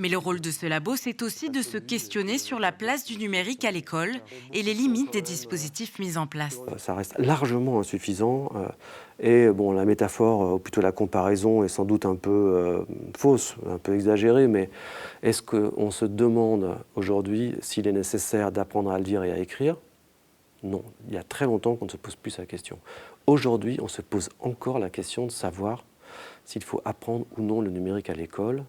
Mais le rôle de ce labo, c'est aussi de se questionner sur la place du numérique à l'école et les limites des dispositifs mis en place. Ça reste largement insuffisant. Et bon, la métaphore, ou plutôt la comparaison, est sans doute un peu fausse, un peu exagérée, mais est-ce qu'on se demande aujourd'hui s'il est nécessaire d'apprendre à lire et à écrire? Non, il y a très longtemps qu'on ne se pose plus la question. Aujourd'hui, on se pose encore la question de savoir s'il faut apprendre ou non le numérique à l'école,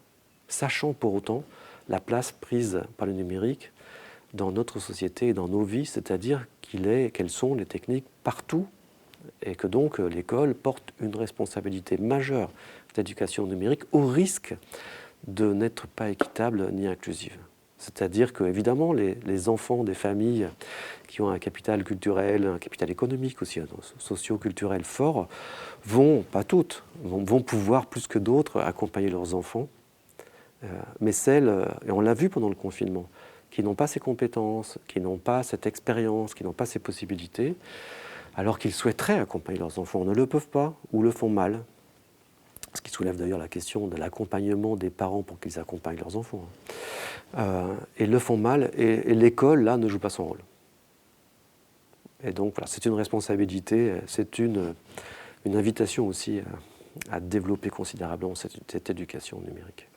sachant pour autant la place prise par le numérique dans notre société et dans nos vies, c'est-à-dire quelles sont les techniques partout et que donc l'école porte une responsabilité majeure d'éducation numérique au risque de n'être pas équitable ni inclusive. C'est-à-dire que, évidemment, les enfants des familles qui ont un capital culturel, un capital économique aussi, un socio-culturel fort, pas toutes, vont pouvoir plus que d'autres accompagner leurs enfants. Mais celles, et on l'a vu pendant le confinement, qui n'ont pas ces compétences, qui n'ont pas cette expérience, qui n'ont pas ces possibilités, alors qu'ils souhaiteraient accompagner leurs enfants, ne le peuvent pas ou le font mal. Ce qui soulève d'ailleurs la question de l'accompagnement des parents pour qu'ils accompagnent leurs enfants. Et le font mal, et l'école, là, ne joue pas son rôle. Et donc, voilà, c'est une responsabilité, c'est une invitation aussi à développer considérablement cette éducation numérique.